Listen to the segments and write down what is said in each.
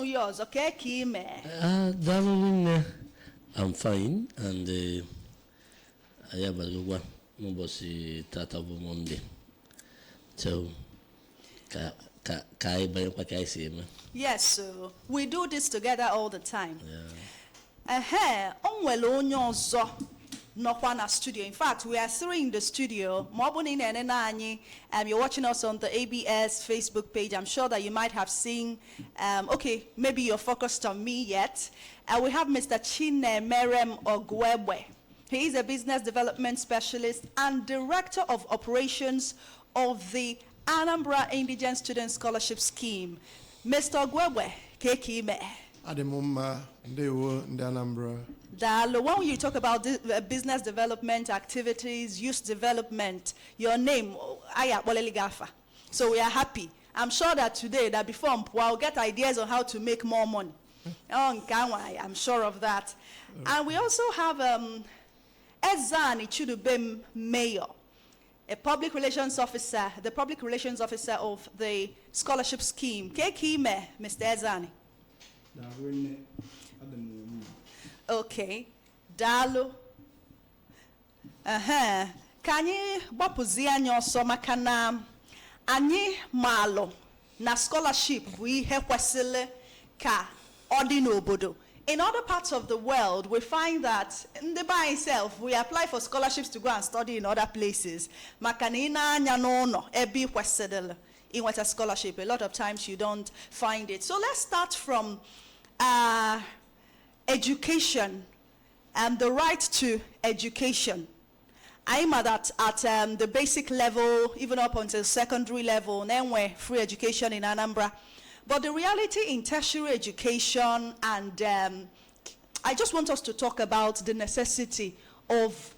yours, okay, Kime? Darling, I'm fine, and I have a good one. Mobosi Tata Monday. So, yes, so we do this together all the time. Yeah. Nokwana studio. In fact, we are three in the studio. You're watching us on the ABS Facebook page. I'm sure that you might have seen, okay, maybe you're focused on me yet. We have Mr. Chine Merem Ogwebwe. He is a business development specialist and director of operations of the Anambra Indigent Student Scholarship Scheme. Mr. Ogwebwe, Kekime. Ademumma, Ndewo, Anambra. When you talk about business development activities, youth development, your name, Aya Boleligafa. So we are happy. I'm sure that today, that before we'll get ideas on how to make more money. I'm sure of that. And we also have Ezani Chudubem Mayor, a public relations officer, the public relations officer of the scholarship scheme. Kekime, Mr. Ezani. Okay, Dalo. Kanyi bapuzi anyo so makana anyi malo na scholarship we hekwesile ka ordino obodo. In other parts of the world, we find that in the by itself, we apply for scholarships to go and study in other places. Makanina nyanono ebi kwesedele in what a scholarship. A lot of times you don't find it. So let's start from education and the right to education. I'm at the basic level, even up until secondary level, then we're free education in Anambra. But the reality in tertiary education, and I just want us to talk about the necessity of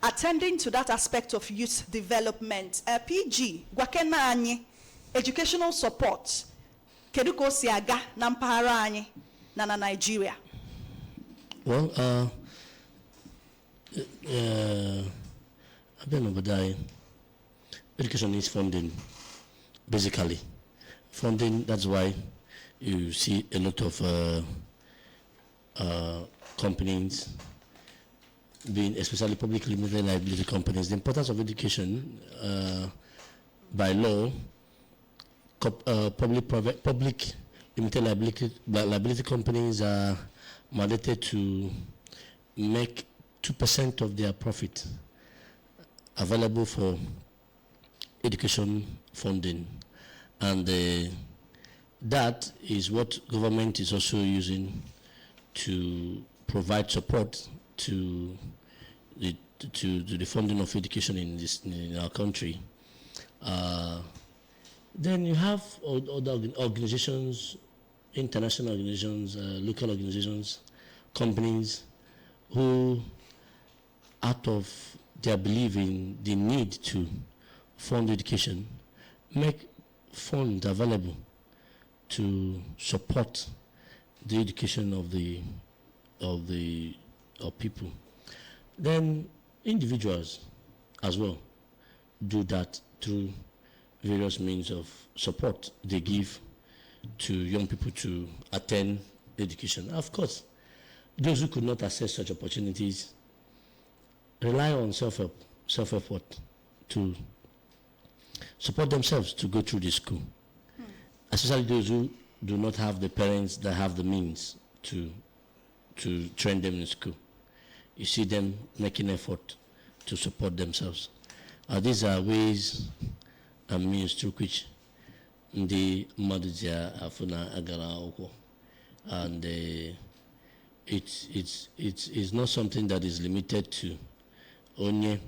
attending to that aspect of youth development. PG, gwakena anyi, educational support, keduko siaga na mpaghara anyi na Nigeria. Well, education is funding, basically. Funding, that's why you see a lot of companies being, especially public limited liability companies. The importance of education, by law, public limited liability companies are mandated to make 2% of their profit available for education funding. And that is what government is also using to provide support to the funding of education in our country. Then you have other organizations, international organizations, local organizations, companies who, out of their belief in the need to fund education, make funds available to support the education of people. Then individuals as well do that through various means of support they give to young people to attend education. Of course, those who could not access such opportunities rely on self-effort to support themselves to go through the school, especially those who do not have the parents that have the means to train them in school. You see them making effort to support themselves. These are ways and means through which the Madhya Afuna Agara Oko, and it's not something that is limited to only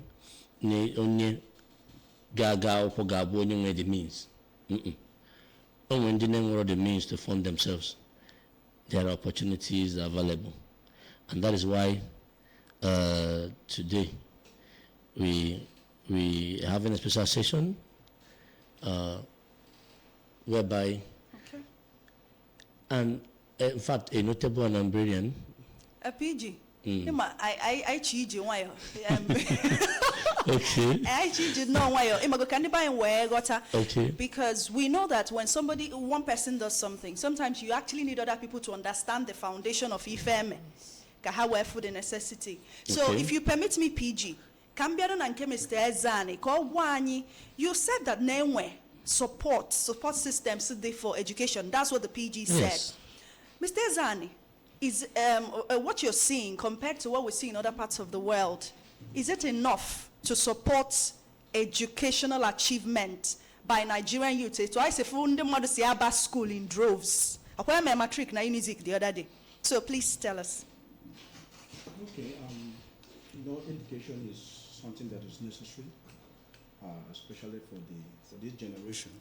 gaga or gabo the means. When they know the means to fund themselves, there are opportunities available, and that is why today we are having a special session whereby, and in fact, a notable Anambrian, a PG. I cheat you while. Okay. I cheated no while. Okay. Because we know that when one person does something, sometimes you actually need other people to understand the foundation of IFM. How food a necessity. So Okay. if you permit me, PG, Cambiaron and Mr. Ezani, you said that Nenwe support systems for education. That's what the PG Yes. said. Mr. Ezani, is what you're seeing compared to what we see in other parts of the world, is it enough to support educational achievement by Nigerian youth? So I say, for the school in droves. I went my matric na music the other day. So please tell us. Okay, education is something that is necessary, especially for this generation.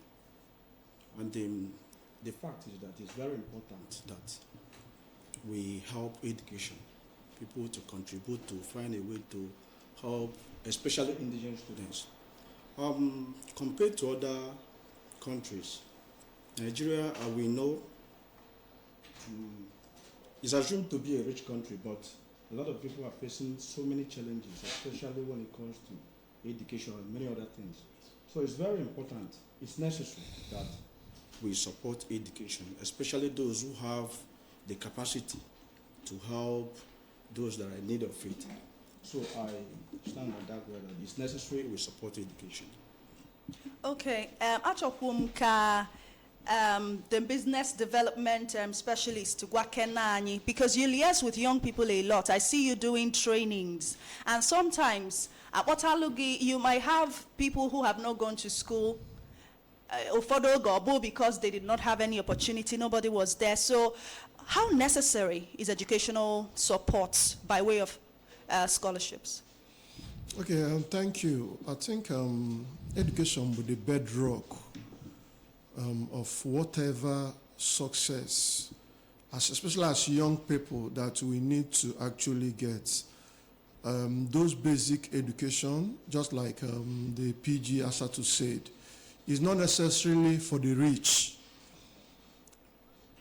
And the fact is that it's very important that we help education, people to contribute to find a way to help, especially indigent students. Compared to other countries, Nigeria, we know, is assumed to be a rich country, but a lot of people are facing so many challenges, especially when it comes to education and many other things. So it's very important, it's necessary that we support education, especially those who have the capacity to help those that are in need of it. So I stand on that way that it's necessary we support education. Okay, the business development specialist, because you liaise with young people a lot. I see you doing trainings, and sometimes at Watalugi you might have people who have not gone to school, because they did not have any opportunity, nobody was there. So how necessary is educational support by way of scholarships? Okay, thank you. I think education will be the bedrock of whatever success, especially as young people, that we need to actually get. Those basic education, just like the PG Asatu said, is not necessarily for the rich.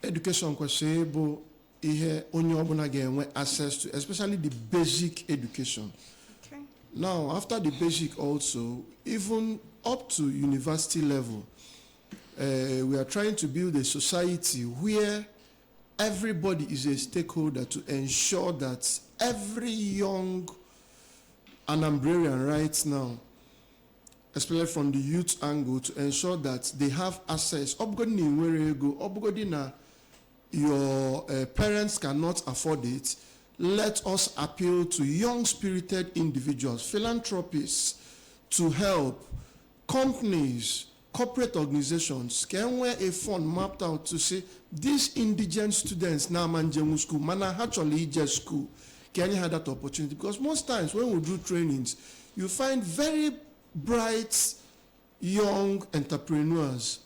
Education kwesịrị ihe onye ọbụla ga-enwe access to, especially the basic education. Okay. Now, after the basic also, even up to university level, we are trying to build a society where everybody is a stakeholder to ensure that every young Anambrarian right now, especially from the youth angle, to ensure that they have access. Your parents cannot afford it. Let us appeal to young-spirited individuals, philanthropists, to help companies, corporate organizations can wear a fund mapped out to say these indigent students now manjemu school, mana actually just school. Can you have that opportunity? Because most times when we do trainings, you find very bright young entrepreneurs.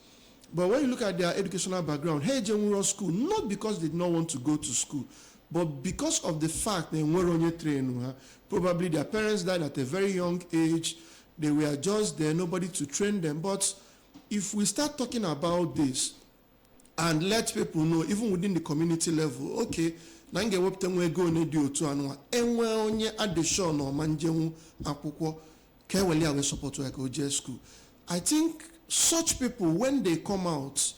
But when you look at their educational background, hey, Jemuro school, not because they did not want to go to school, but because of the fact they were on your train, probably their parents died at a very young age. They were just there, nobody to train them. But if we start talking about this and let people know, even within the community level, okay, nange wepte mwe go ne di otu anwa enwe onye adesho no manjemu akwukwo ke wele awe support like OJ school. I think such people, when they come out,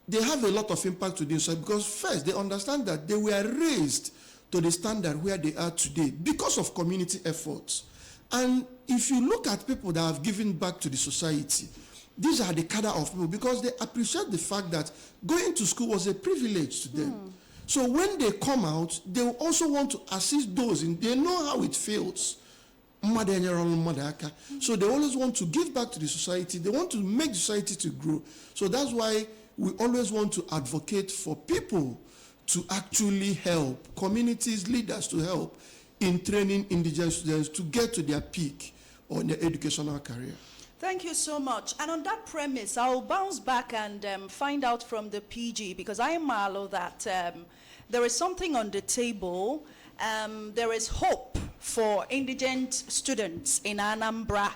they have a lot of impact to this, because first they understand that they were raised to the standard where they are today because of community efforts. And if you look at people that have given back to the society, these are the cadre of people, because they appreciate the fact that going to school was a privilege to them. So when they come out, they also want to assist those, and they know how it feels. So they always want to give back to the society. They want to make the society to grow. So that's why we always want to advocate for people to actually help, communities, leaders to help in training indigent students to get to their peak on their educational career. Thank you so much. And on that premise, I'll bounce back and find out from the PG, because I am malo that there is something on the table. There is hope for indigent students in Anambra.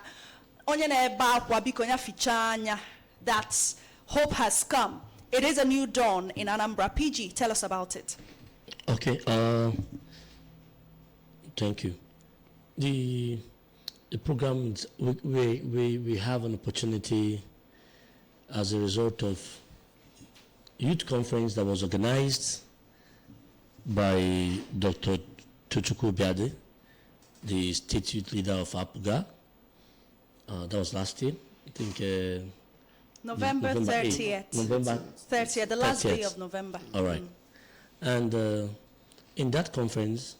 That hope has come. It is a new dawn in Anambra. PG, tell us about it. Okay. Thank you. The program, we have an opportunity as a result of youth conference that was organized by Dr. Tochukwu Biade, the state youth leader of APGA. That was last year, I think. November 30th. November 30th, the last 30th. day of November. All right. And in that conference,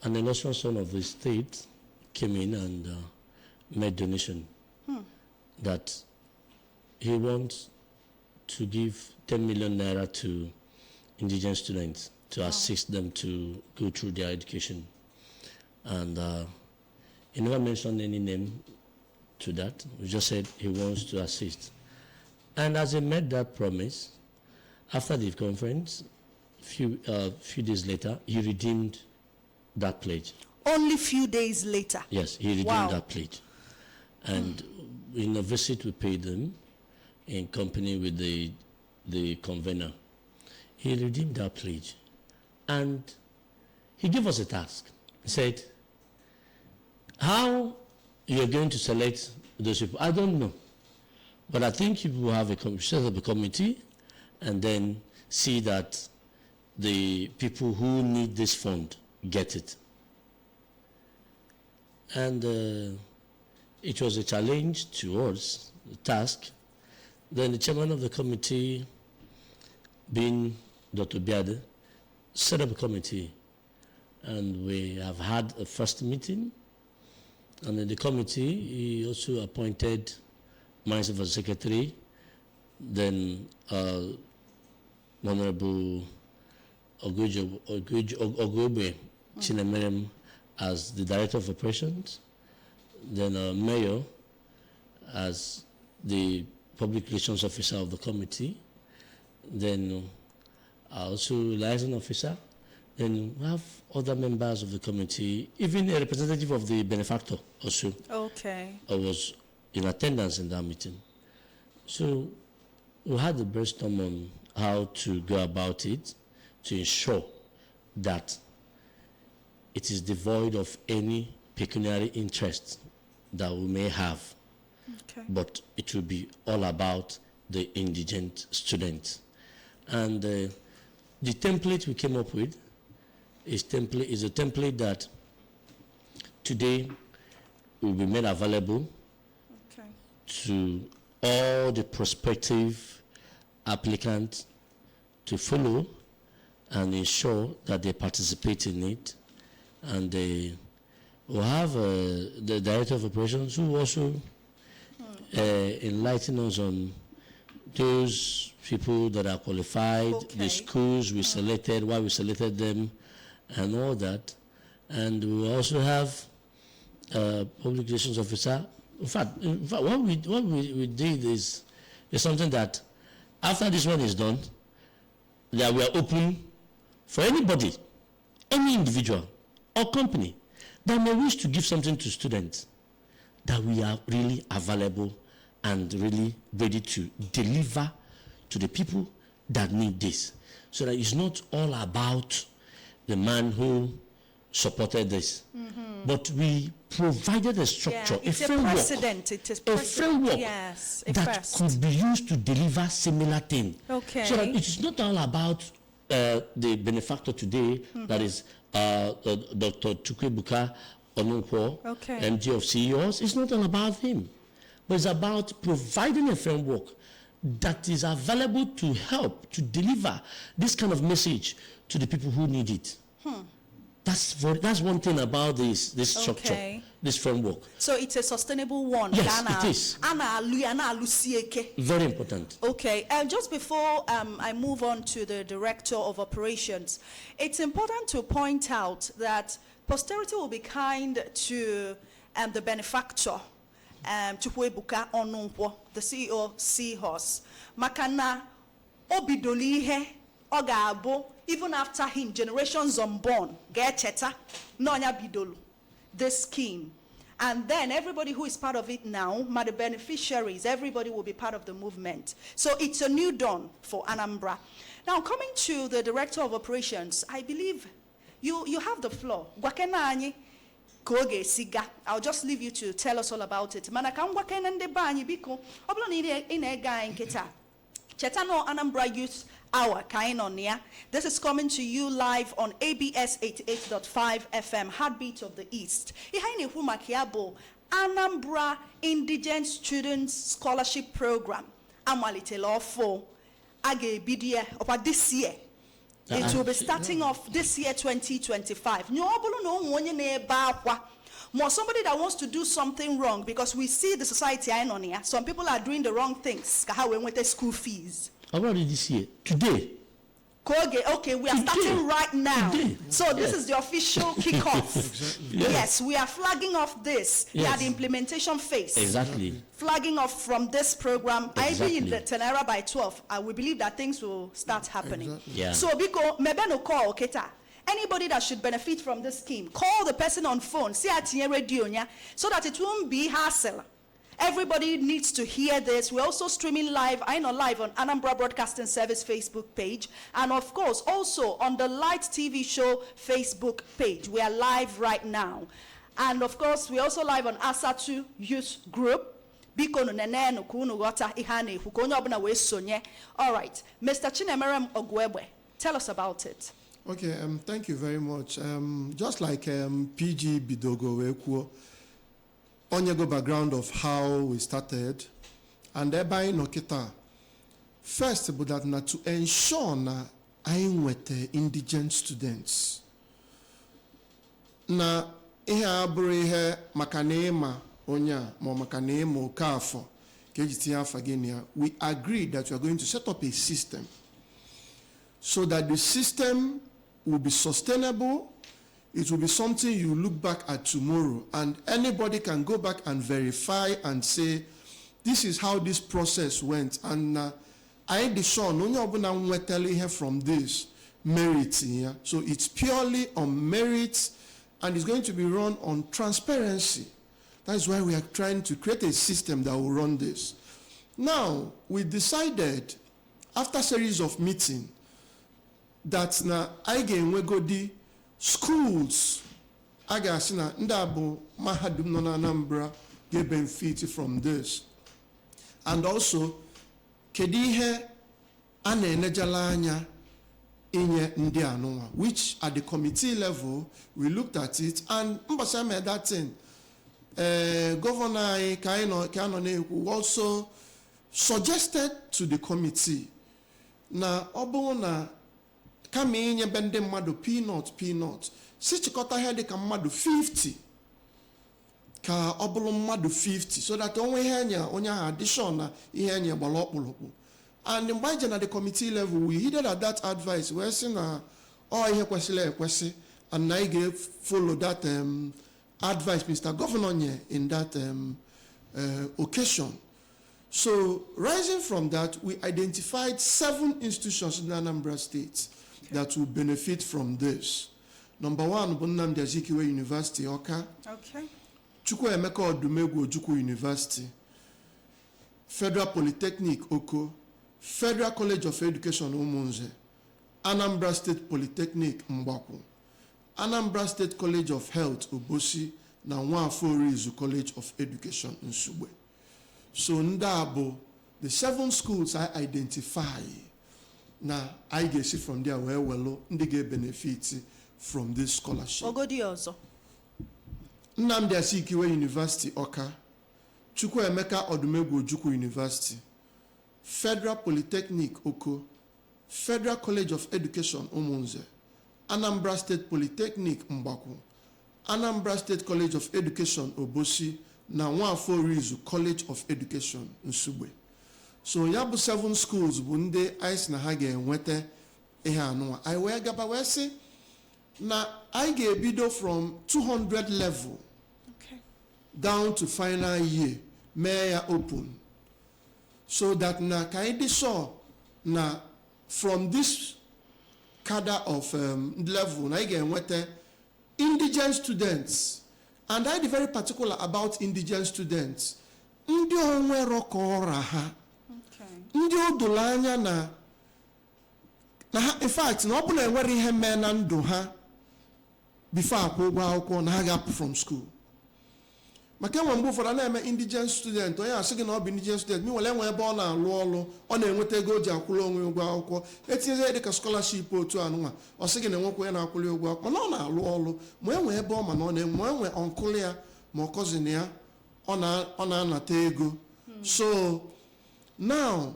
an illustrious son of the state came in and made donation that he wants to give 10 million naira to indigent students to assist them to go through their education. And he never mentioned any name to that. He just said he wants to assist. And as he made that promise, after the conference, few days later, he redeemed that pledge. Only few days later. Yes, he redeemed that pledge. And in a visit we paid them in company with the convener. He redeemed that pledge. And he gave us a task. He said, how you're going to select those people, I don't know. But I think you will have set up a committee and then see that the people who need this fund get it. And it was a challenge to us, the task. Then the chairman of the committee, being Dr. Biade, set up a committee. And we have had a first meeting. And in the committee, he also appointed myself as secretary, then Honorable Ogwebe Chinemerem as the director of operations, then Mayor as the public relations officer of the committee, then also liaison officer, then we have other members of the committee, even a representative of the benefactor also. Okay. Was in attendance in that meeting. So we had the brainstorm on how to go about it to ensure that it is devoid of any pecuniary interest that we may have. Okay. But it will be all about the indigent students. And the template we came up with is a template that today will be made available to all the prospective applicants to follow and ensure that they participate in it. And they will have the director of operations who also enlighten us on those people that are qualified, the schools we selected, why we selected them, and all that. And we will also have public relations officer. In fact, what we did is something that after this one is done, that we are open for anybody, any individual or company that may wish to give something to students, that we are really available and really ready to deliver to the people that need this. So that it's not all about the man who supported this. But we provided a structure, a framework, a framework that could be used to deliver similar things. Okay. So that it is not all about the benefactor today, that is Dr. Chukwebuka Onunkwo, MD of CEOs. It's not all about him, but it's about providing a framework that is available to help to deliver this kind of message to the people who need it. That's one thing about this structure, this framework. So it's a sustainable one. Yes, it is. Very important. Okay, and just before I move on to the director of operations, it's important to point out that posterity will be kind to the benefactor, Chukwuebuka Onunkwo, the CEO Seahorse. Makana obidolihe ogabo. Even after him, generations unborn, get cheta, nonya bidolu, this scheme. And then everybody who is part of it now, the beneficiaries, everybody will be part of the movement. So it's a new dawn for Anambra. Now, coming to the director of operations, I believe you have the floor. Gwakena anyi koge siga. I'll just leave you to tell us all about it. Mana ka gwakena nde ba anyi biko. Oblo ni ine ga nketa. Chetano Anambra Youth Hour kain on ya. This is coming to you live on ABS 88.5 FM, Heartbeat of the East. Ihaini humakiabo Anambra Indigent Students Scholarship Program. Amalite law for Age BDA over this year. It will be starting off this year 2025. More somebody that wants to do something wrong, because we see the society on here. Some people are doing the wrong things. How we went to school fees. Already this year, today. Okay, we are starting right now. Today. So this is the official kickoff. Exactly. Yes, we are flagging off this. We are the implementation phase. Exactly. Flagging off from this program. Exactly. I be in the Tenera by 12. We believe that things will start happening. Exactly. Yeah. So biko mebeno call Keta. Anybody that should benefit from this scheme, call the person on phone, see at radio, so that it won't be hassle. Everybody needs to hear this. We're also streaming live, I know live on Anambra Broadcasting Service Facebook page, and of course also on the Light TV Show Facebook page. We are live right now. And of course, we're also live on Asatu Youth Group. All right, Mr. Chinemerem Ogwebwe, tell us about it. Okay, thank you very much. Just like PG Bidogo Wekuo, on your background of how we started, and thereby Nokita, first, but that to ensure na I'm with indigent students. Na ihe abure makanema onya mo makanema kafo kejitia fagenia. We agreed that we are going to set up a system so that the system will be sustainable. It will be something you look back at tomorrow, and anybody can go back and verify and say, this is how this process went. And I discern from this merit here. So it's purely on merit, and it's going to be run on transparency. That is why we are trying to create a system that will run this. Now, we decided, after a series of meetings, that na again we go the schools agasina ndabo mahadum no na Anambra get benefit from this, and also kedi ihe ana enejala anya inye ndi anwa, which at the committee level we looked at it, and mbasa made that thing. Governor Kaino also suggested to the committee na obona kama inye bende mmadu peanut si chikota here de ka mmadu 50 ka obulu mmadu 50, so that onwe ihe onya addition na ihe nya gbalo okpulokpu. And in by the committee level, we heeded at that advice. We're saying ihe kwesile ekwesi, and I gave follow that advice Mr. Governor in that occasion. So rising from that, we identified 7 institutions in Anambra State that will benefit from this. Number 1, Nnamdi Azikiwe University, Oka. Okay. Chukwuemeka Odumegwu Ojukwu University. Federal Polytechnic, Oko. Federal College of Education, Umunze. Anambra State Polytechnic, Mbaku. Anambra State College of Health, Obosi. Na Nwafọ College of Education, Nsugbe. So ndabo, the 7 schools I identify. Now, I get it from there where they get benefits from this scholarship. Ogodi also. Nnamdi Azikiwe University, Oka. Chukwuemeka Odumegwu Ojukwu University. Federal Polytechnic, Oko. Federal College of Education, Umunze. Anambra State Polytechnic, Mbaku. Anambra State College of Education, Obosi. Na Nwafọ College of Education, Nsugbe. So yabu 7 schools bunde ice na ha ga-enweta ihe anụwa. I wee gaba wee sị na I ga-ebido from 200 level down to final year mee ya open, so that na ka anyị dị sure na from this cadre of level na I ga-enweta indigent students. And I be very particular about indigent students. Ndị onwe rọkọra ha. Ndị odolanya na ha, in fact, na ọ bụ na enwere ihe mee na ndụ ha before akwụ ụgwọ akwụkwọ na ha ga-apụ from school. Maka enwe mgbe ụfọdụ na-eme indigent student, onye asị gị na ọ bụ indigent student, miwele enwe ebe ọ na-alụ ọlụ, ọ na-enweta ego o ji akwụrụ onwe ụgwọ akwụkwọ, etinye dịka scholarship otu anụnwa, ọ sị gị na enwekwa onye na-akwụrụ ụgwọ akwụkwọ, mana ọ na-alụ ọlụ, ma enwe ebe ọ ma na ọ na-enwe, ma enwe ọnkụl ya ma ọ cousin ya, ọ na-anata ego. So now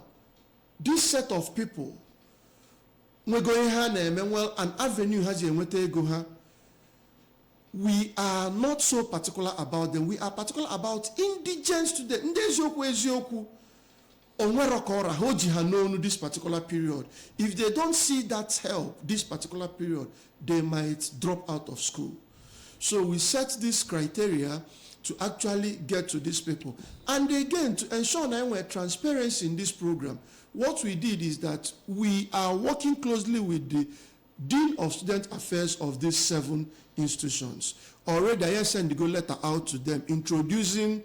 this set of people nwego ihe ha na-eme, well, an avenue ha ji enweta ego ha. We are not so particular about them. We are particular about indigent students. Ndị eziokwu onwero ka ọra ha ji ha n'onu this particular period. If they don't see that help this particular period, they might drop out of school. So we set this criteria to actually get to these people. And again, to ensure that we're transparency in this program, what we did is that we are working closely with the Dean of Student Affairs of these 7 institutions. Already I sent the letter out to them introducing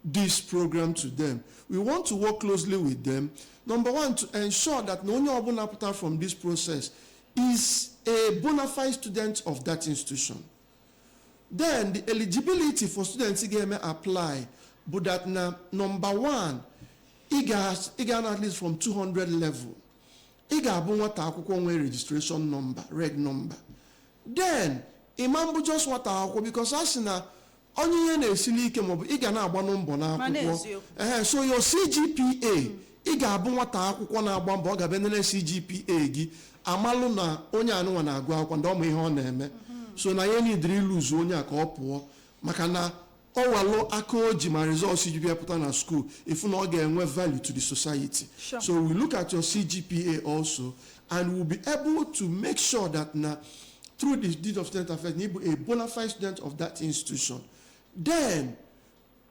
this program to them. We want to work closely with them. Number one, to ensure that no one apart from this process is a bona fide student of that institution. Then the eligibility for students may apply, but that number one, it got at least from 200 level. Ị ga-abụ nwata akwụkwọ nwere registration number, reg number. Then imambu just nwata akwụkwọ because asị na onye ihe na-esili ike maọbụ ị ga na-agba mbọ n'akwụkwọ. So your CGPA, ị ga-abụ nwata akwụkwọ na-agba mbọ, ọ ga-abịa nene CGPA gị amalụ na onye anụnwa na-agụ akwụkwọ ndị ọma ihe ọ na-eme. So na ya nidiri iluzu onye a ka ọ pụọ maka na ọ walụ aka oji ma results CGPA pụta na school if na ọ ga-enwe value to the society. Sure. So we look at your CGPA also and we'll be able to make sure that through the Deed of Student Affairs, a bona fide student of that institution. Then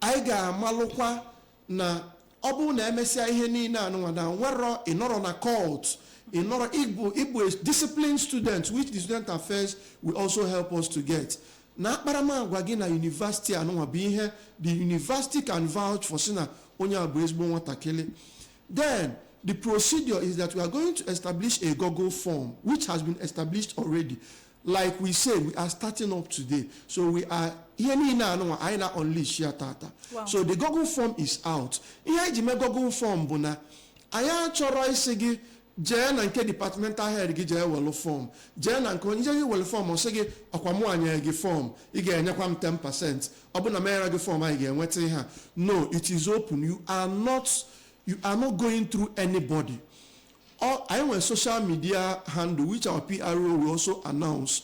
I ga-amalụkwa na ọ bụrụ na emesịa ihe niile anụnwa na nwere ịnọrọ na cult, ịnọrọ igbo a disciplined student, which the Student Affairs will also help us to get. Na akparamagwa gị na university anụnwa bụ ihe the university can vouch for sina onye abụ ezigbo nwatakịrị. Then the procedure is that we are going to establish a Google form which has been established already. Like we say, we are starting up today. So we are here na aina unleash here tata. So the Google form is out. Ihe ji me Google form bụ na anya chọrọ isi gị jee na nke departmental head gị jee welu form. Jee na nke onye gị welu form ọsị gị ọkwa mụ anya gị form ị ga-enyekwa m 10%. Ọ bụ na mere gị form anyị ga-enweta ihe. No, it is open. You are not going through anybody. I have a social media handle which our PRO will also announce.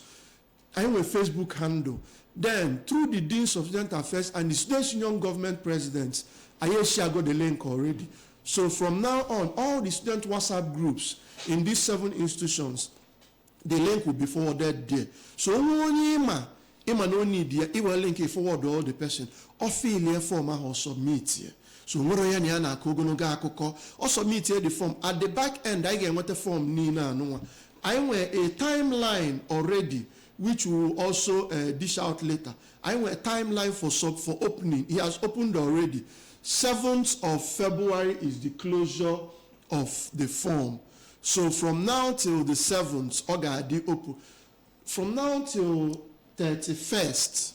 I have a Facebook handle. Then through the Deans of Student Affairs and the Students' Union government presidents, I have shared the link already. So from now on, all the student WhatsApp groups in these 7 institutions, the link will be forwarded there. So only no need here, it will link it forward to all the person. Or fill a form or submit here. So nwere ya na akogonoga akụkọ o submit the form at the back end I get the form ni na anụnwa. I nwere a timeline already which we will also dish out later. I nwere a timeline for opening. He has opened already. 7th of February is the closure of the form. So from now till the 7th, Ogadi open. From now till 31st.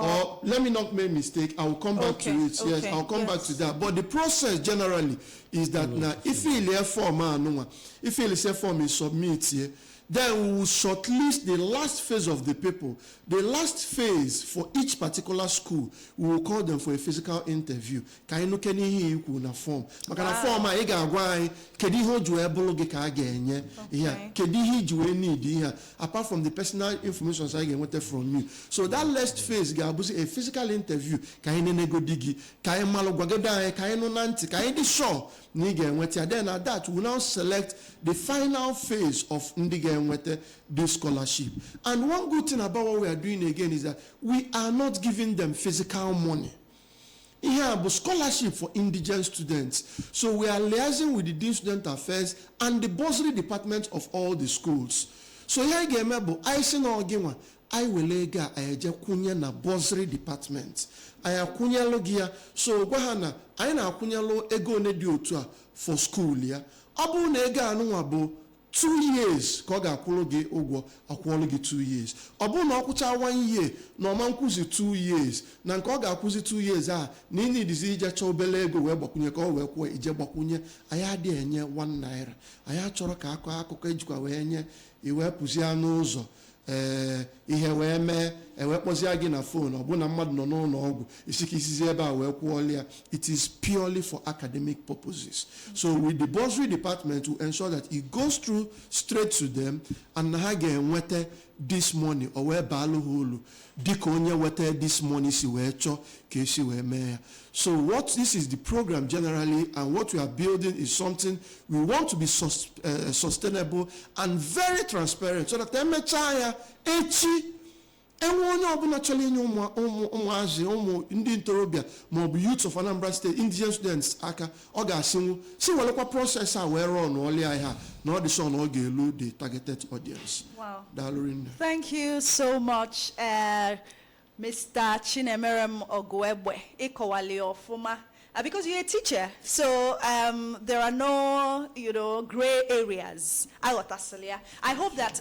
Or let me not make a mistake, I will come back to it. Yes, I'll come back to that. But the process generally is that now if you form is submit here, then we will shortlist the last phase of the people. The last phase for each particular school, we will call them for a physical interview. Form. Apart from the personal information I get from you. So that last phase, a physical interview. Then at that, we will now select the final phase of this scholarship. And one good thing about what we are doing again is that we are not giving them physical money. Here, but scholarship for indigent students. So we are liaising with the Dean Student Affairs and the bursary department of all the schools. So here again, I say no again. I will lega I kunya na bursary department. I akunya logia. So wahana I na akunya lo ego ne diotua for school ya. Abu nega anu abo 2 years ka ọ ga-akwụrụ gị ụgwọ akwụọlụ gị 2 years ọ bụrụ na ọ kwụcha 1 year na ọma nkwụzi 2 years na nke ọ ga-akwụzi 2 years a na ị nidizi ije chọọ obele ego wee gbakwunye ka ọ wee kwụọ ije gbakwunye anyị adịghị enye 1 naira anyị achọrọ ka akọ akụkọ ejikwa wee nye iwepụzie n'ụzọ ihe wee mee ewekpọzie gị na phone ọ bụ na mmadụ nọ n'ụlọ ọgwụ isi ka isizi ebe a wee kwụọla ya. It is purely for academic purposes. So with the bursary department to ensure that it goes through straight to them and ha ga-enweta this money o wee baalụ ha ulu dịka onye weta this money si wee chọọ ka esi wee mee ya. So what this is the program generally, and what we are building is something we want to be sustainable and very transparent, so that emechaa ya echi enwe onye ọbụla chọrọ inye ụmụazị ụmụ ndị ntorobịa maọbụ youth of Anambra State indigent students aka ọ ga-asịnwu si welekwa process a wee rụọ n'ọlịa ihe na ọ dị sọ na ọ ga-elu the targeted audience. Wow. Daalụ rinne. Thank you so much, Mr. Chinemerem Ogwebwe, Ikowali Ofuma. Because you're a teacher, so there are no, gray areas. I hope that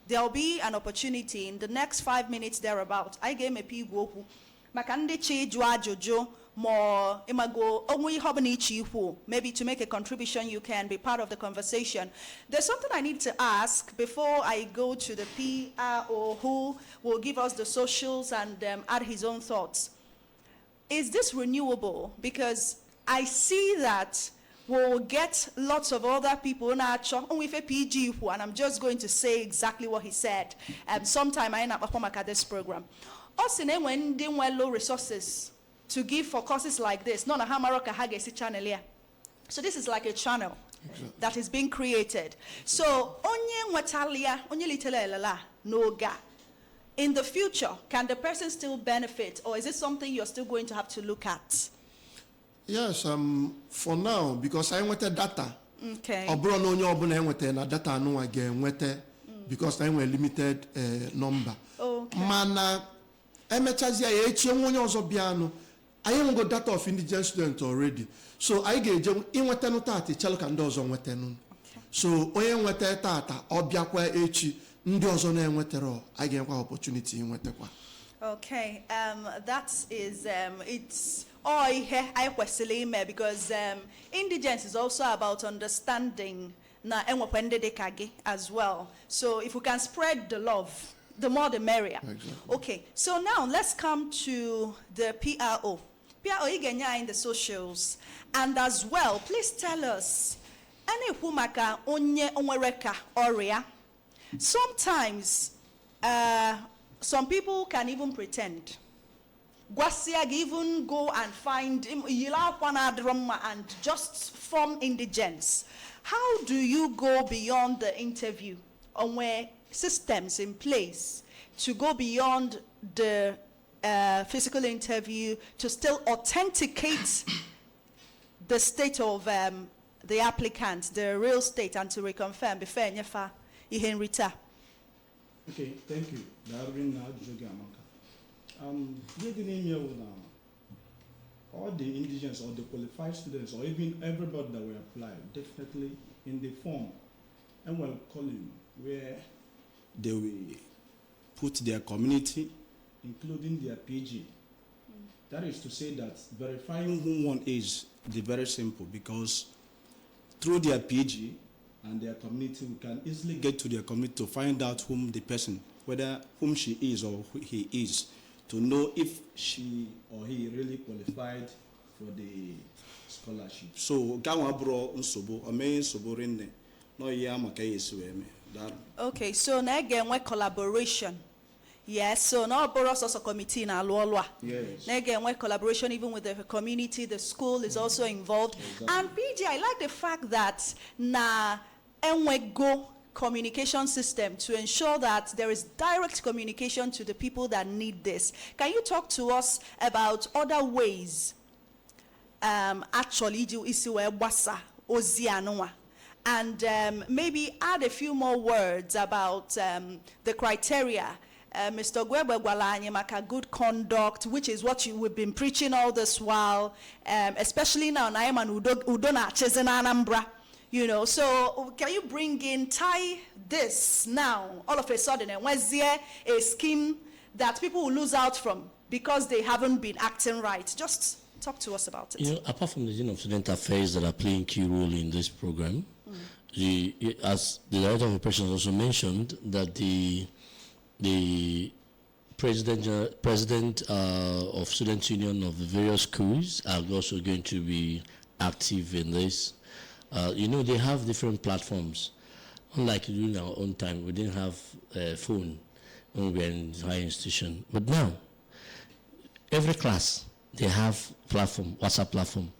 there'll be an opportunity in the next 5 minutes thereabout. I gave a pigwoku. Makande chi jwa jojo. More maybe to make a contribution you can be part of the conversation. There's something I need to ask before I go to the PRO who will give us the socials and add his own thoughts. Is this renewable? Because I see that we'll get lots of other people with a PG, and I'm just going to say exactly what he said. Sometime I end up at this program. Also, when they were low resources to give for courses like this. So this is like a channel that is being created. So in the future, can the person still benefit, or is it something you're still going to have to look at? Yes, for now, because I wanted data. Okay. Data because I'm a limited number. Okay. Mana I am got data of indigent students already. So I get inwetenu tati chalka ndị ọzọ nwetenu. So onye nweta tata ọbịakwa echi ndị ọzọ na-enwetero I get opportunity inwetekwa. Okay, that is it's all I question because indigence is also about understanding na enwependedekage as well. So if we can spread the love, the more the merrier. Exactly. Okay, so now let's come to the PRO. PRO igenya in the socials, and as well, please tell us any humaka onye onwereka oria. Sometimes some people can even pretend. Gwasiag even go and find and just form indigence. How do you go beyond the interview on where systems in place to go beyond the physical interview to still authenticate the state of the applicant, the real state, and to reconfirm before Nyefa Ihenrita? Okay, thank you. All the indigents or the qualified students or even everybody that will apply, definitely in the form and will call him where they will put their community, including their PG. That is to say that verifying who one is very simple, because through their PG and their community, we can easily get to their community to find out whom the person, whether whom she is or who he is, to know if she or he really qualified for the scholarship. So, okay, so now again, we collaboration. Yes, so now Boros also committee na luolwa. Yes. Now again, we collaboration even with the community, the school is also involved. Exactly. And PG, I like the fact that na enwe go communication system to ensure that there is direct communication to the people that need this. Can you talk to us about other ways actually do isiwe wasa ozianwa? And maybe add a few more words about the criteria Mr. Gwebe gwala maka good conduct, which is what we've been preaching all this while, especially now na man udo na cheze na Anambra. You know, so can you tie this now, all of a sudden, and was there a scheme that people will lose out from because they haven't been acting right? Just talk to us about it. You know, apart from the Dean of Student Affairs that are playing key role in this program, as the Director of Operations also mentioned, that the president of Student Union of the various schools are also going to be active in this. You know, they have different platforms. Unlike during our own time, we didn't have a phone when we were in higher institution. But now, every class, they have platform, WhatsApp platform.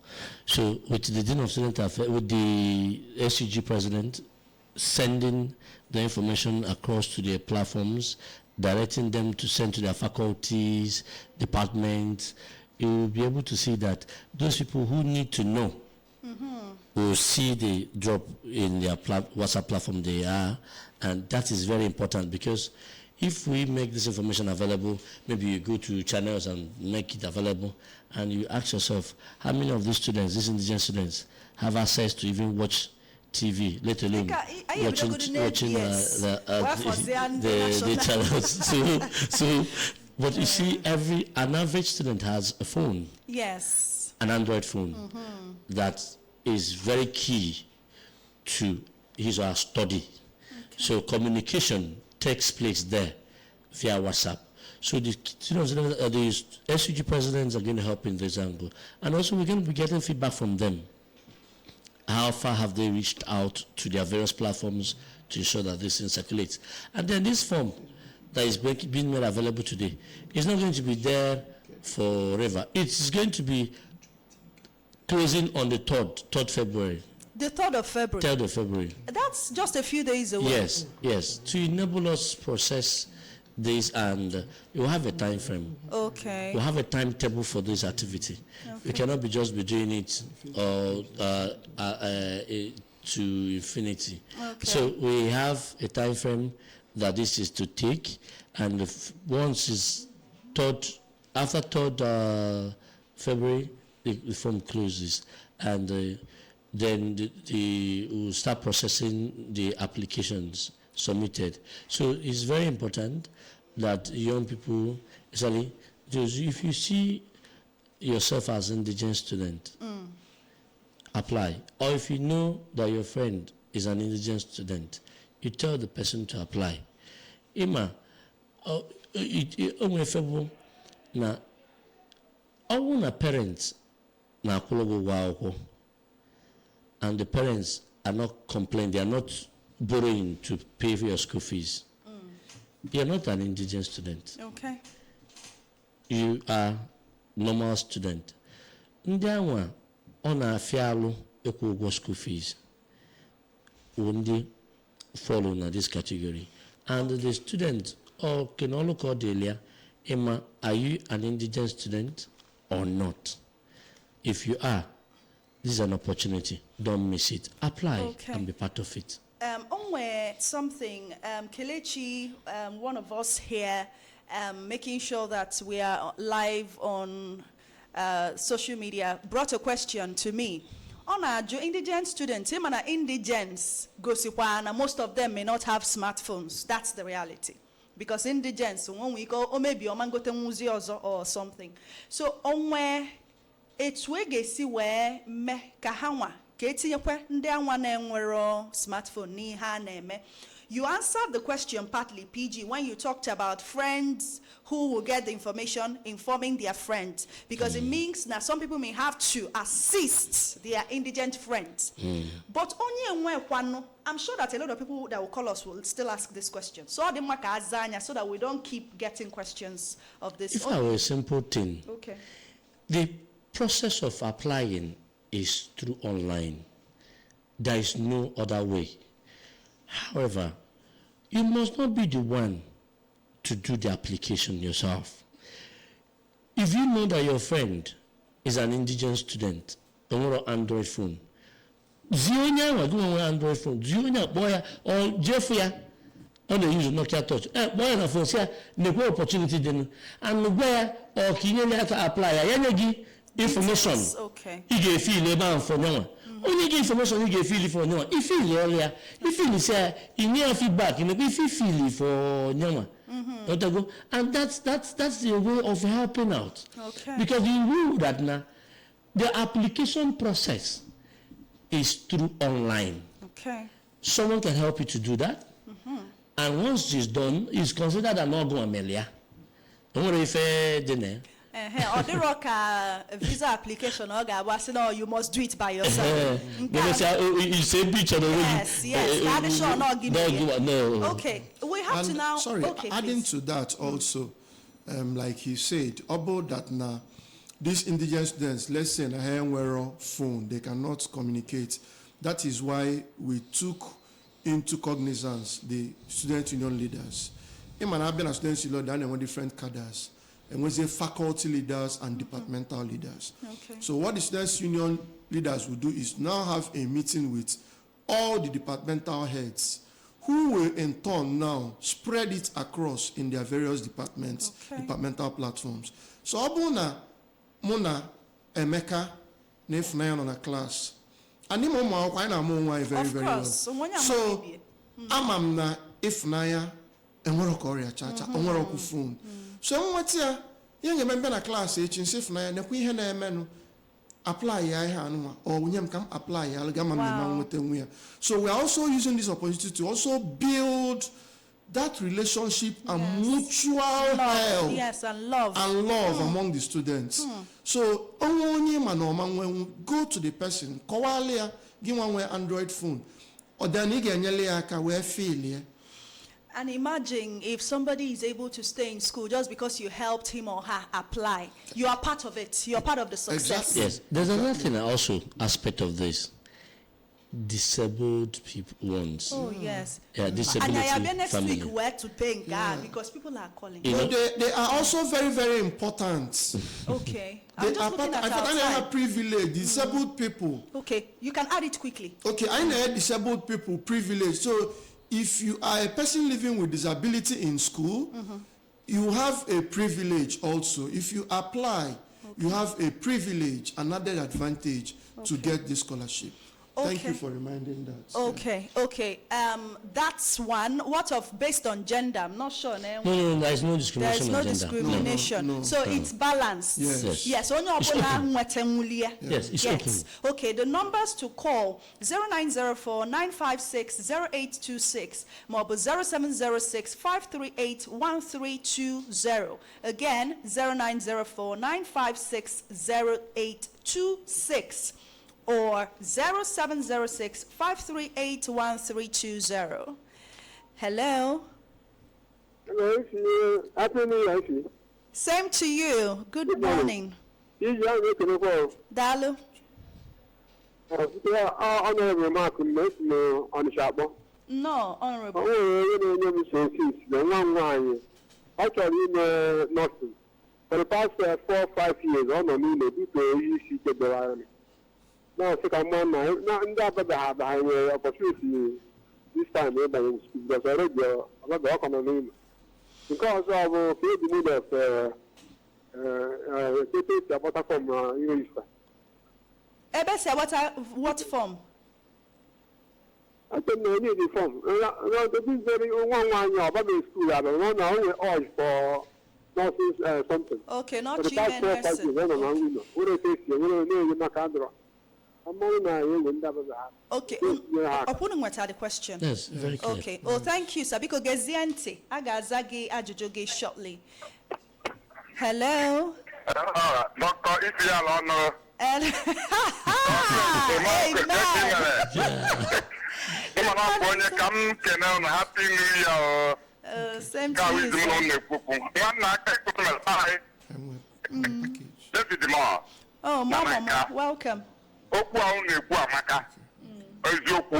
So with the Dean of Student Affairs, with the SUG president sending the information across to their platforms, directing them to send to their faculties, departments, you will be able to see that those people who need to know will see the drop in their WhatsApp platform they are, and that is very important, because if we make this information available, maybe you go to channels and make it available, and you ask yourself, how many of these students, these indigent students, have access to even watch TV, let alone watching the channels. So, but you see, an average student has a phone. Yes. An Android phone that is very key to his or her study. Okay. So communication takes place there via WhatsApp. So the SUG presidents are going to help in this angle. And also we're going to be getting feedback from them. How far have they reached out to their various platforms to ensure that this thing circulates? And then this form that is being made available today is not going to be there forever. It's going to be closing on the 3rd February. The 3rd of February? 3rd of February. That's just a few days away. Yes. To enable us process this, and you have a time frame. Okay. You have a timetable for this activity. Okay. We cannot just be doing it to infinity. Okay. So we have a time frame that this is to take, and once it's after 3rd February, the form closes, and then we'll start processing the applications submitted. So it's very important that young people, especially if you see yourself as an indigent student, apply. Or if you know that your friend is an indigent student, you tell the person to apply. Ima, na parents na and the parents are not complaining, they are not borrowing to pay for your school fees. You are not an indigent student. Okay. You are normal student. Ndianwa ona fialo eko school fees. Only follow na this category. And the student can all call Delia, Emma, are you an indigent student or not? If you are, this is an opportunity. Don't miss it. Apply and be part of it. Something, Kelechi, one of us here, making sure that we are live on social media, brought a question to me. On our indigent students, indigents, most of them may not have smartphones. That's the reality. Because indigents, when we go, or maybe or something. So, it's where me kahawa. Smartphone. You answered the question partly, PG, when you talked about friends who will get the information informing their friends. Because it means that some people may have to assist their indigent friends. But only I'm sure that a lot of people that will call us will still ask this question. So that we don't keep getting questions of this. If I were a simple thing, okay. The process of applying is through online. There is no other way. However, you must not be the one to do the application yourself. If you know that your friend is an indigent student, on Android phone, Android phone, boy or Jeffrey, on the use Nokia touch. Boy na phone say na go opportunity then and where or kinye to apply ya information. Okay. You get feel about for no. Only give information you get feel for no. If you earlier, if you say you need feedback, you know if you feel for no. And that's the way of helping out. Okay. Because you know that now the application process is through online. Okay. Someone can help you to do that. And once it's done, it's considered an organ amelia. Don't worry if dinner. Or the rock visa application or you must do it by yourself. You say beach or yes. no. Okay, we have to now. Sorry, okay, adding please. to that also, like he said, about that now, these indigent students, let's say in a hand phone, they cannot communicate. That is why we took into cognizance the student union leaders. In Anambra, students union and different cadres. And we say faculty leaders and departmental leaders. Okay. So what the students union leaders will do is now have a meeting with all the departmental heads who will in turn now spread it across in their various departments, departmental platforms. So Abuna, Mona, Emeka, Nefnayan on a class. And very, very well. So Amamna, Ifnaya, and Worokoria Chacha, and Woroku phone. So what's here? Young member a class H in Sifna and a queen menu apply or when you come apply Algama. So we're also using this opportunity to also build that relationship and mutual help. Yes, and love. And love among the students. So only man when we go to the person, Kowalia, give one Android phone, or then again we're failure. And imagine if somebody is able to stay in school just because you helped him or her apply. You are part of it. You are part of the success. Exactly. Yes, there's another thing also aspect of this. Disabled people ones. Oh yes. Yeah, disability and I have next family. week where to pay because people are calling. No, they are also very, very important. Okay. They I'm just are looking part, at I outside. have privilege, disabled people. Okay, you can add it quickly. Okay, I know disabled people privilege. So if you are a person living with disability in school, you have a privilege also. If you apply, you have a privilege, another advantage to get this scholarship. Thank you for reminding that. Okay, okay. That's one. What of based on gender? I'm not sure. No, there is no discrimination. There's no on gender. discrimination. No. So it's balanced. Yes. Yes. Yes, it's yes. Okay, the numbers to call 0904-956-0826, mobile 0706-538-1320. Again, 0904-956-0826. Or 0706-538-1320. Hello. Hello, Happy New Year. Same to you. Good morning. Dalu. Honorable Mark, on the shop. No, honorable. Actually, nothing. For the past 4 or 5 years, on the mean, people used to the environment. Now, second one, now, the opportunity this time, because I read about the economy. Because of the need of about from English. Ebese, what form? I don't know any form. This is very one about the school. I don't know now urge for nurses something. Okay, not for the past 4 or 5 years, I don't know. We don't take you. We don't know you're not Andra. Okay, the question. Yes, very clear. Okay, oh, thank you, Sabiko Gezianti. Agazagi Ajujoge shortly. Hello. Doctor Ifialon. Amen. Happy New Year. Same to you. Oh, Mama, welcome. Okwu ahụ na-ekwu amaka eziokwu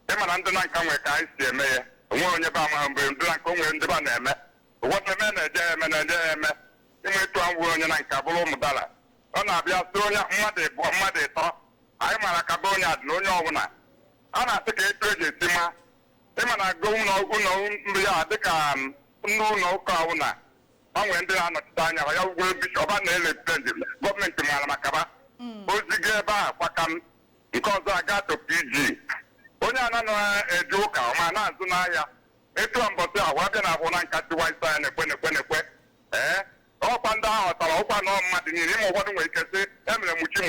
ịma na ndị na-nka nwere ka anyị si eme ya onwe onye ba ama mgbe ndị na-nka nwere ndị ba na-eme ụfọdụ eme na-eje ya eme inwe etu ahụ onye na nka bụrụ ụmụ dala ọ na-abịa sị onye mmadụ ịbụọ mmadụ ịtọ anyị mara ka be onye adị na onye ọbụla a na-asị ka etu eji esi ma ịma na go ụlọ mgbe ya dịka n'ụlọ ụka ụna ọ nwere ndị na-anọchite anya ya ugwe bishọp a na-ele gọọmenti maara maka ba oziga ebe a kwaka m nke ọzọ aga to PG onye a na-eje ụka ma na-azụ n'ahịa etu mbọsị ahụ abịa na abụ na nkatị waịsa ya na-ekwe ọkwa ndị ahụ tara ụkwa na mmadụ niile ịma ụfọdụ nwere ike sị emere muchi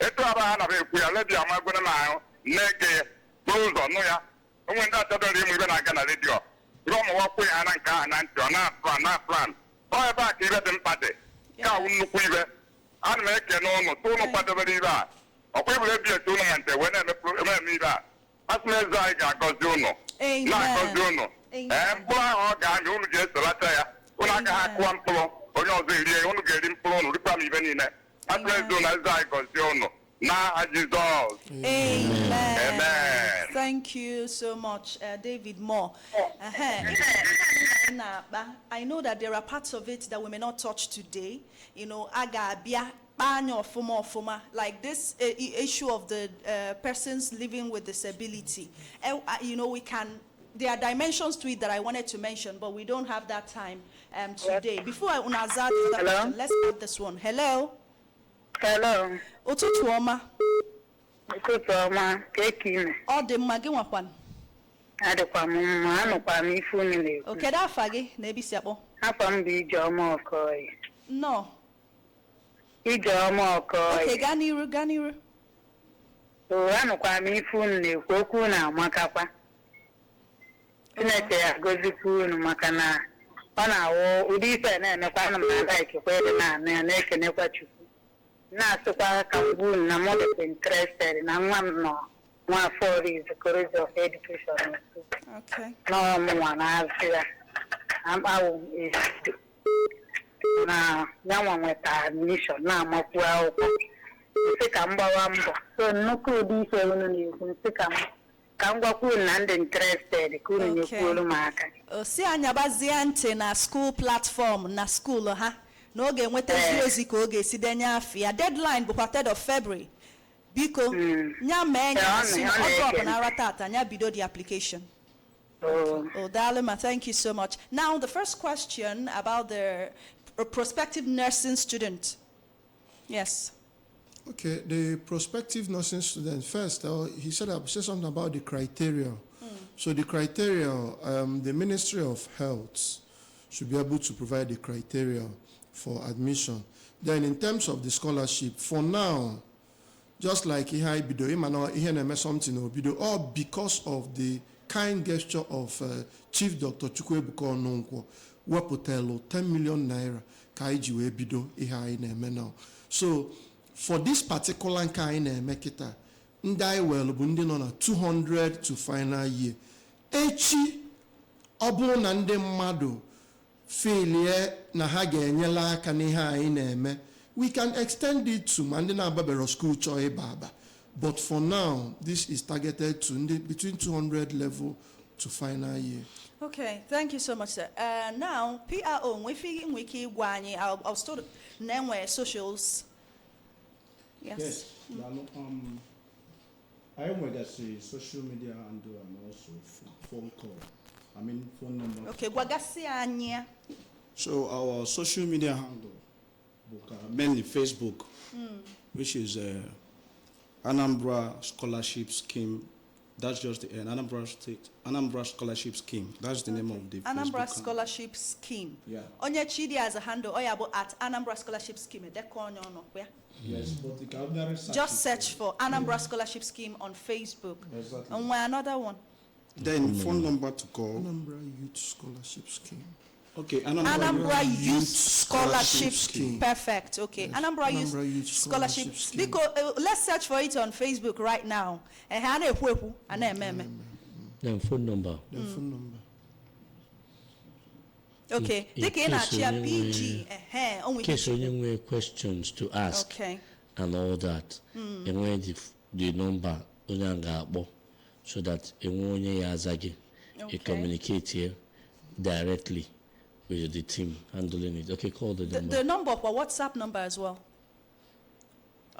etu aba ha naba ekwu ya lebi amagoro na ahụ na-ege bụrụ ụzọ nụ ya onwe ndị achọdọrọ ịmụ ibe na-aga na redio ihe ọmụwakwu ya na nke ahụ na ntị ọ na plan ọ ebe a ka ibe dị mkpa dị ka awụ nnukwu ibe ana m ekene ụnụ tụ ụnụ kwadobere ibe a ọkwa ibụrụ ebi etu ụnụ ma nte wee na-eme ibe a asị na eze anyị ga-agọzi ụnụ na-agọzi ụnụ mkpụrụ ahụ ọ ga-amị ụnụ ga-esolata ya ụnụ agaghị akụwa mkpụrụ onye ọzọ erie ụnụ ga-eri mkpụrụ ụnụ rikwa m ibe niile asị na eze ụnụ eze anyị gọzie ụnụ n'aha Jizọs. Amen. Thank you so much, David Moore. I know that there are parts of it that we may not touch today. You know, like this issue of the persons living with disability. You know, there are dimensions to it that I wanted to mention, but we don't have that time today. Before I unazad that question, let's put this one. Hello. Hello. Ụtụtụ ọma. Ụtụtụ ọma, ka ekime. Ọ dị mma gị nwakwan. Adịkwa m mma, anụkwa m ife unu na-ekwu. O kedu afa gị na ebe isi akpọ? Afa m bụ Ijeọma Okoye. No. Ijeọma Okoye. Okay, gaa n'iru. O anụkwa m ife unu na-ekwu, okwu na amakakwa. Chineke ya gozikwa unu maka na ọ na-awụ ụdị ife na-emekwa ana m na-aga ikekwe dị na-anụ ya na-ekenekwa Chukwu. Na-asụkwa ka mgbu na m dị interested na nwa m nọ nwa afọ Orizu College of Education n'ọmụnwa na-azụ ya awụ na yanwa nweta admission na-amakwu akwụkwọ nsị ka m gbawa mbọ so nnukwu ụdị ife unu na-ekwu nsị ka m gwakwa unu na ndị interested ka unu nyekwuolu m aka si anyabazie ntị na school platform na school ha n'oge enwetazi ozi ka oge esi denye afia deadline bụkwa 3rd of February biko nya mee nya asị ọgụ ọbụnara tata nya bido the application. Dalima, thank you so much. Now the first question about the prospective nursing student. Yes. Okay, the prospective nursing student, first, he said something about the criteria. So the criteria, the Ministry of Health should be able to provide the criteria for admission. Then in terms of the scholarship, for now, just like Ihai Bido, Iheneme something or Bido, all because of the kind gesture of Chief Dr. Chukwebuko Ononkwo, wepụtelu 10 million naira ka anyị ji wee bido ihe anyị na-eme now. So for this particular nke anyị na-eme kịta, ndị anyị welu bụ ndị nọ na 200 to final year. Echi ọ bụrụ na ndị mmadụ filie na ha ga-enyela aka n'ihe anyị na-eme, we can extend it to ma ndị na-agbabero school chọọ ịba aba. But for now, this is targeted to between 200 level to final year. Okay, thank you so much, sir. Now, PRO, I'll start name socials. Yes. I am with a social media and also phone call. I mean, phone number. Okay, Wagasianya. So our social media handle, mainly Facebook, which is Anambra Scholarship Scheme. That's just the Anambra Scholarship Scheme. That's the name of the Anambra Facebook Scholarship Scheme. Yeah. Onye Chidi as a handle, oyabo at Anambra Scholarship Scheme. Yes, but the calendar just search for Anambra Scholarship Scheme on Facebook. Exactly. And another one. Then phone number to call. Anambra Youth Scholarship Scheme. Okay, Anambra Youth Scholarship Scheme. Perfect. Okay, yes. Anambra Youth Scholarship Scheme. Let's search for it on Facebook right now. Then phone number. Phone number. Okay. In case you have questions to ask, okay, and all that, and when the number so that you communicate here directly with the team handling it. Okay, call the number. The number for WhatsApp number as well.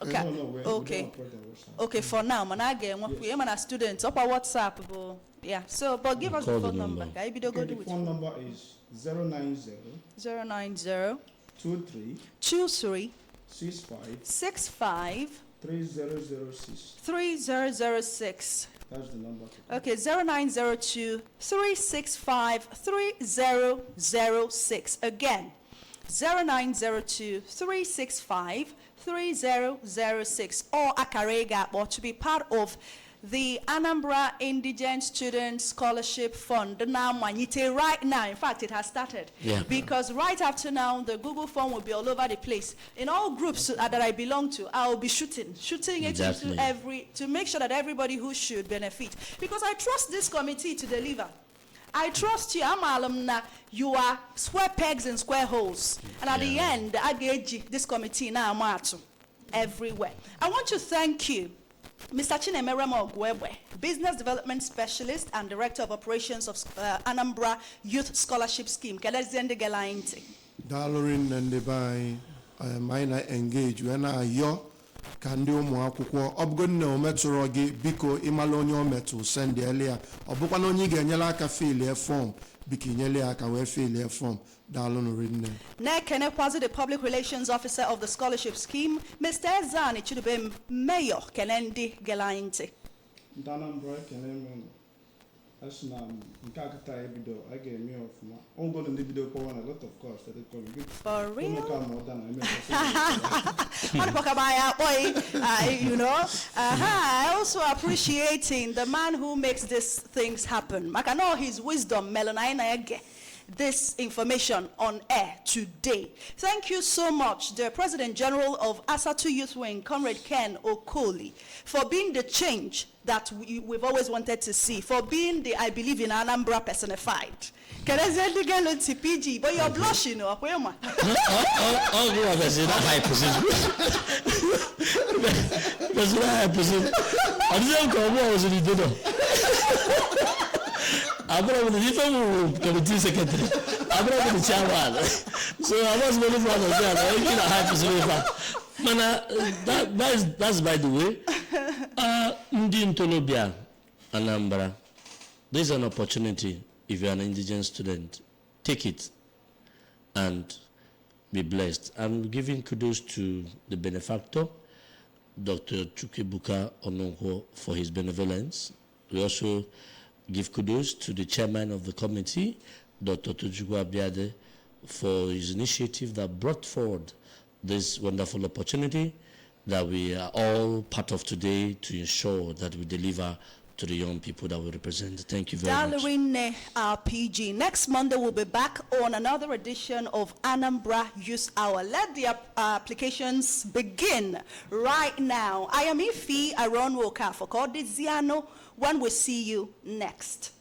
Okay. No, we Okay. don't operate on WhatsApp. Okay, for now, manage we man students up on WhatsApp, yeah. So, but give us Call the the phone number. number. Okay, go Okay, do the it. phone number is 090 090 23 23 65 65 3006. 3006. That's the number. To call. Okay, 0902 365 3006. Again, 0902 365 3006. Or Akarega, or to be part of the Anambra Indigent Student Scholarship Fund. Now, right now, in fact, it has started. Yeah. Because right after now, the Google form will be all over the place. In all groups that I belong to, I will be shooting it Exactly. into to make sure that everybody who should benefit. Because I trust this committee to deliver. I trust you. I'm alumna. You are square pegs and square holes. And at the end, I get this committee now everywhere. I want to thank you, Mr. Chinemeremo Ogwebwe, Business Development Specialist and Director of Operations of Anambra Youth Scholarship Scheme. Kelezende Gelainte. Dalorin and the by minor engage when I yo can do more upgon metro biko imalonyo metal send the earlier or bukano nyala ka failure form bikinyele ka we failure form dalon ridden. Nekene Kwazi, the Public Relations Officer of the Scholarship Scheme, Mr. Ezani Chidube Mayor Kenendi Gelainte. Anambra can as na nkakata ebido I get me off my own go to the video for one a lot of course that they call me. For real? More than You know, I also appreciating the man who makes these things happen. I know his wisdom, Melanina, this information on air today. Thank you so much, the President General of Asatu Youth Wing, Comrade Ken Okoli, for being the change that we've always wanted to see, for being the I believe in Anambra personified. Can I say again to PG? But you're blushing, or where am I? All the others in that high position. That's not high position. I didn't come over to the dinner. I'm going to the different committee secretary. I'm going to the chairman. So I was very proud of that. I feel a high position. Man, that's by the way. Ndi Ntolobia, Anambra. There's an opportunity. If you're an indigent student, take it and be blessed. I'm giving kudos to the benefactor, Dr. Chukwuebuka Onongo, for his benevolence. We also give kudos to the chairman of the committee, Dr. Tochukwu Abiade, for his initiative that brought forward this wonderful opportunity that we are all part of today to ensure that we deliver to the young people that we represent. Thank you very much. Darling RPG. Next Monday, we'll be back on another edition of Anambra Youth Hour. Let the applications begin right now. I am Ifi Aron Woka for Cordiziano. When we see you next.